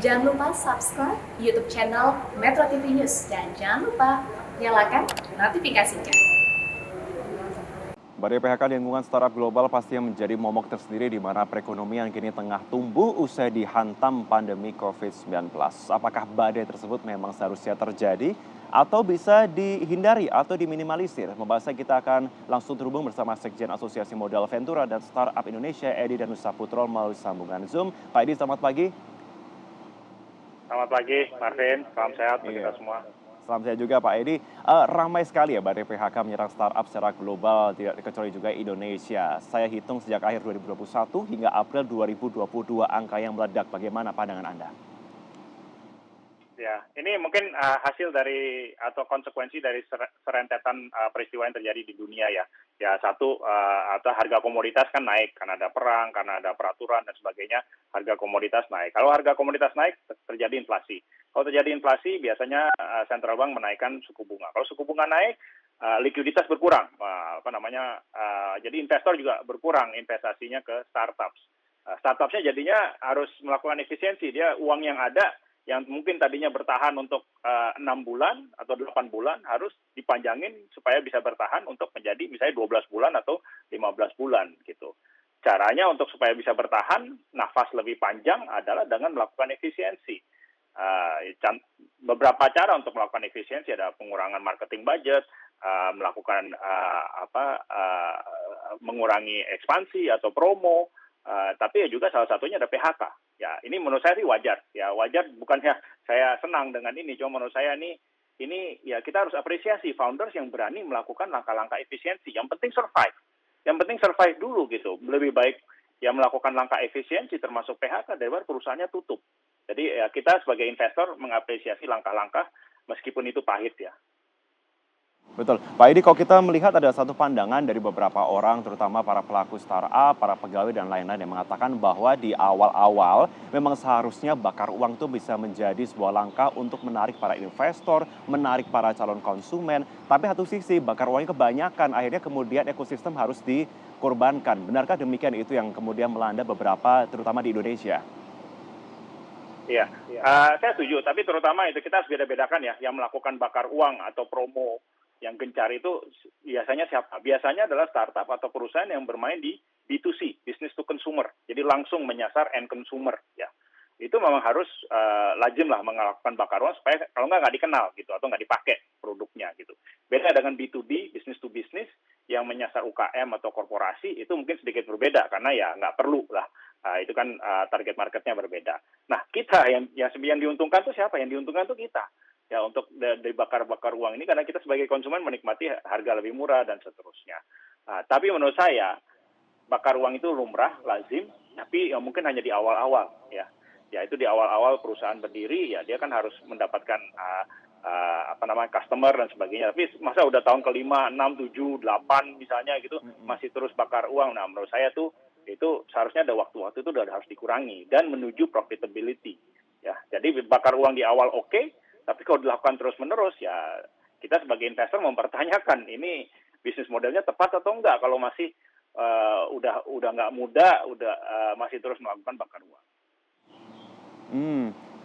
Jangan lupa subscribe YouTube channel Metro TV News dan jangan lupa nyalakan notifikasinya. Badai PHK di lingkungan startup global pastinya menjadi momok tersendiri di mana perekonomian kini tengah tumbuh usai dihantam pandemi COVID-19. Apakah badai tersebut memang seharusnya terjadi atau bisa dihindari atau diminimalisir? Membahasnya kita akan langsung terhubung bersama Sekjen Asosiasi Modal Ventura dan Startup Indonesia, Edi Danusaputro melalui sambungan Zoom. Pak Edi, selamat pagi. Selamat pagi, Marvin. Salam sehat untuk kita semua. Salam sehat juga Pak Edi. Ramai sekali ya badai PHK menyerang startup secara global, tidak kecuali juga Indonesia. Saya hitung sejak akhir 2021 hingga April 2022 angka yang meledak. Bagaimana pandangan Anda? Ya, ini mungkin hasil dari atau konsekuensi dari serentetan peristiwa yang terjadi di dunia ya. Ya satu, atau harga komoditas kan naik karena ada perang, karena ada peraturan dan sebagainya. Harga komoditas naik. Kalau harga komoditas naik, terjadi inflasi. Kalau terjadi inflasi, biasanya central bank menaikkan suku bunga. Kalau suku bunga naik, likuiditas berkurang. Jadi investor juga berkurang investasinya ke startups. Startupsnya jadinya harus melakukan efisiensi. Dia uang yang ada, yang mungkin tadinya bertahan untuk 6 bulan atau 8 bulan harus dipanjangin supaya bisa bertahan untuk menjadi misalnya 12 bulan atau 15 bulan gitu. Caranya untuk supaya bisa bertahan, nafas lebih panjang adalah dengan melakukan efisiensi. Beberapa cara untuk melakukan efisiensi ada pengurangan marketing budget, melakukan mengurangi ekspansi atau promo, tapi juga salah satunya ada PHK. Ya, ini menurut saya sih wajar. Ya, wajar bukannya saya senang dengan ini, cuma menurut saya ini ya kita harus apresiasi founders yang berani melakukan langkah-langkah efisiensi. Yang penting survive. Yang penting survive dulu gitu. Lebih baik ya melakukan langkah efisiensi termasuk PHK daripada perusahaannya tutup. Jadi ya kita sebagai investor mengapresiasi langkah-langkah meskipun itu pahit ya. Betul. Pak Edi, kalau kita melihat ada satu pandangan dari beberapa orang, terutama para pelaku startup, para pegawai dan lain-lain yang mengatakan bahwa di awal-awal memang seharusnya bakar uang itu bisa menjadi sebuah langkah untuk menarik para investor, menarik para calon konsumen. Tapi satu sisi bakar uangnya kebanyakan, akhirnya kemudian ekosistem harus dikorbankan. Benarkah demikian itu yang kemudian melanda beberapa, terutama di Indonesia? Iya, saya setuju. Tapi terutama itu kita harus beda-bedakan ya, yang melakukan bakar uang atau promo yang gencar itu biasanya siapa? Biasanya adalah startup atau perusahaan yang bermain di B2C, business to consumer. Jadi langsung menyasar end consumer ya. Itu memang harus lazim lah melakukan bakar uang supaya kalau nggak dikenal gitu atau nggak dipakai produknya gitu. Beda dengan B2B, business to business yang menyasar UKM atau korporasi itu mungkin sedikit berbeda karena ya nggak perlu lah. Itu kan target marketnya berbeda. Nah kita yang diuntungkan tuh siapa? Yang diuntungkan tuh kita. Ya untuk dari bakar-bakar uang ini karena kita sebagai konsumen menikmati harga lebih murah dan seterusnya. Tapi menurut saya bakar uang itu lumrah, lazim, tapi ya mungkin hanya di awal-awal ya. Ya itu di awal-awal perusahaan berdiri ya dia kan harus mendapatkan customer dan sebagainya. Tapi masa udah tahun ke-5, 6, 7, 8 misalnya gitu masih terus bakar uang. Nah menurut saya tuh itu seharusnya ada waktu-waktu itu udah harus dikurangi dan menuju profitability. Ya, jadi bakar uang di awal oke. Tapi kalau dilakukan terus-menerus ya kita sebagai investor mempertanyakan ini bisnis modelnya tepat atau enggak kalau masih udah nggak muda, masih terus melakukan bakar uang.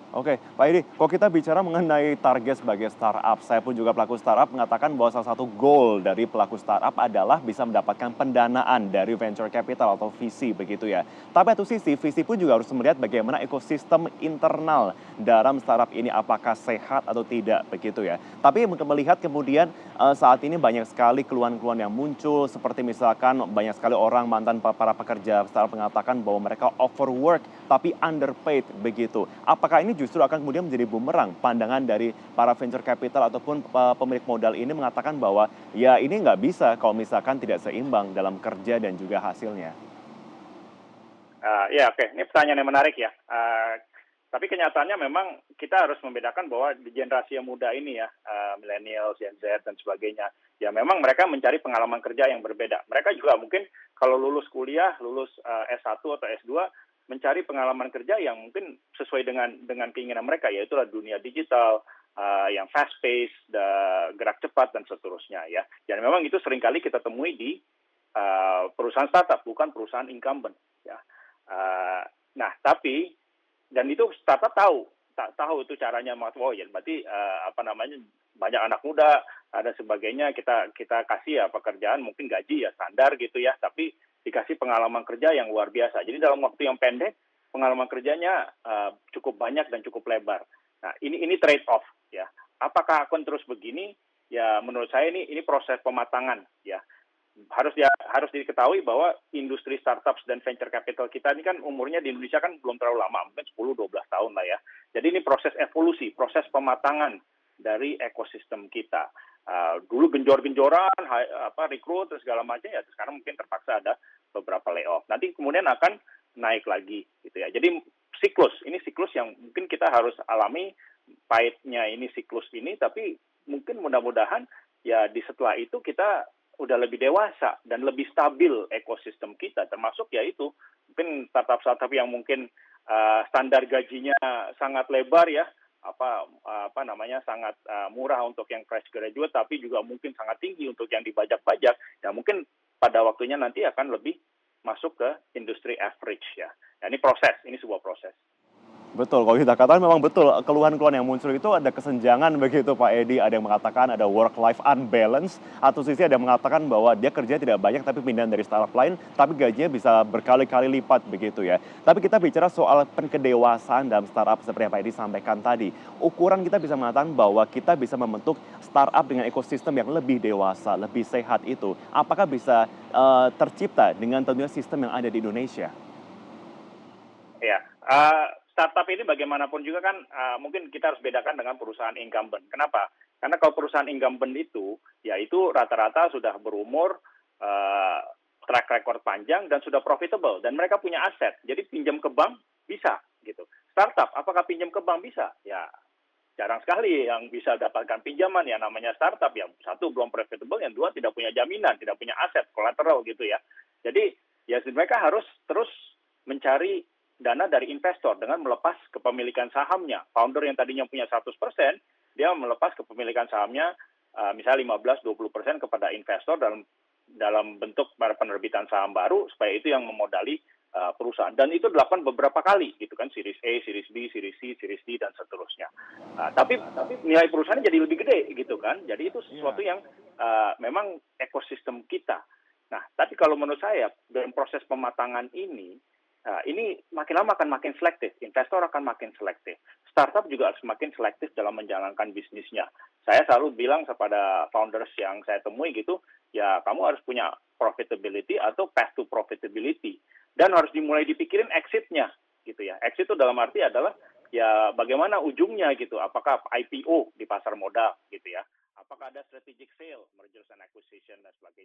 Oke, Pak Edi, kalau kita bicara mengenai target sebagai startup, saya pun juga pelaku startup mengatakan bahwa salah satu goal dari pelaku startup adalah bisa mendapatkan pendanaan dari venture capital atau VC begitu ya. Tapi satu sisi, VC pun juga harus melihat bagaimana ekosistem internal dalam startup ini apakah sehat atau tidak begitu ya. Tapi melihat kemudian saat ini banyak sekali keluhan-keluhan yang muncul seperti misalkan banyak sekali orang mantan para pekerja startup mengatakan bahwa mereka overwork tapi underpaid begitu. Apakah ini justru akan kemudian menjadi bumerang pandangan dari para venture capital ataupun pemilik modal ini mengatakan bahwa ya ini nggak bisa kalau misalkan tidak seimbang dalam kerja dan juga hasilnya. Oke. Ini pertanyaan yang menarik ya. Tapi kenyataannya memang kita harus membedakan bahwa di generasi yang muda ini ya, millennials, Gen Z dan sebagainya, ya memang mereka mencari pengalaman kerja yang berbeda. Mereka juga mungkin kalau lulus kuliah, lulus S1 atau S2, mencari pengalaman kerja yang mungkin sesuai dengan keinginan mereka, yaitu dunia digital, yang fast pace, gerak cepat dan seterusnya ya. Dan memang itu seringkali kita temui di perusahaan startup, bukan perusahaan incumbent ya. Nah, tapi dan itu startup tahu itu caranya. Oh ya berarti banyak anak muda ada sebagainya, kita kasih ya pekerjaan, mungkin gaji ya standar gitu ya, tapi dikasih pengalaman kerja yang luar biasa. Jadi dalam waktu yang pendek pengalaman kerjanya cukup banyak dan cukup lebar. Nah, ini trade off ya. Apakah akan terus begini? Ya menurut saya ini proses pematangan ya. Harus diketahui bahwa industri startups dan venture capital kita ini kan umurnya di Indonesia kan belum terlalu lama, mungkin 10-12 tahun lah ya. Jadi ini proses evolusi, proses pematangan dari ekosistem kita. Dulu genjor-genjoran, rekrut dan segala macam ya, sekarang mungkin terpaksa ada beberapa layoff. Nanti kemudian akan naik lagi gitu ya. Jadi siklus yang mungkin kita harus alami, pahitnya ini siklus ini, tapi mungkin mudah-mudahan ya di setelah itu kita udah lebih dewasa dan lebih stabil ekosistem kita, termasuk ya itu mungkin startup-startup yang mungkin standar gajinya sangat lebar ya, sangat murah untuk yang fresh graduate, tapi juga mungkin sangat tinggi untuk yang dibajak-bajak. Ya mungkin pada waktunya nanti akan lebih masuk ke industri average ya. Nah, ini sebuah proses. Betul, kalau kita katakan memang betul, keluhan-keluhan yang muncul itu ada kesenjangan begitu Pak Edi, ada yang mengatakan ada work-life unbalance, atau sisi ada yang mengatakan bahwa dia kerja tidak banyak tapi pindahan dari startup lain, tapi gajinya bisa berkali-kali lipat begitu ya. Tapi kita bicara soal kedewasaan dalam startup seperti yang Pak Edi sampaikan tadi, ukuran kita bisa mengatakan bahwa kita bisa membentuk startup dengan ekosistem yang lebih dewasa, lebih sehat itu, apakah bisa tercipta dengan tentunya sistem yang ada di Indonesia? Ya, startup ini bagaimanapun juga kan mungkin kita harus bedakan dengan perusahaan incumbent. Kenapa? Karena kalau perusahaan incumbent itu, ya itu rata-rata sudah berumur, track record panjang dan sudah profitable dan mereka punya aset. Jadi pinjam ke bank bisa gitu. Startup, apakah pinjam ke bank bisa? Ya jarang sekali yang bisa dapatkan pinjaman ya, namanya startup ya. Satu, belum profitable, yang dua, tidak punya jaminan, tidak punya aset, collateral gitu ya. Jadi ya mereka harus terus mencari dana dari investor dengan melepas kepemilikan sahamnya. Founder yang tadinya punya 100%, dia melepas kepemilikan sahamnya misalnya 15-20% kepada investor dalam bentuk penerbitan saham baru, supaya itu yang memodali perusahaan. Dan itu dilakukan beberapa kali gitu kan, Series A, Series B, Series C, Series D dan seterusnya. Tapi nilai perusahaannya jadi lebih gede gitu kan. Jadi itu sesuatu yang memang ekosistem kita. Nah, tapi kalau menurut saya dalam proses pematangan ini makin lama akan makin selektif, investor akan makin selektif, startup juga harus makin selektif dalam menjalankan bisnisnya. Saya selalu bilang kepada founders yang saya temui gitu, ya kamu harus punya profitability atau path to profitability, dan harus dimulai dipikirin exit-nya gitu ya. Exit itu dalam arti adalah ya bagaimana ujungnya gitu, apakah IPO di pasar modal gitu ya, apakah ada strategic sale, mergers and acquisition dan sebagainya.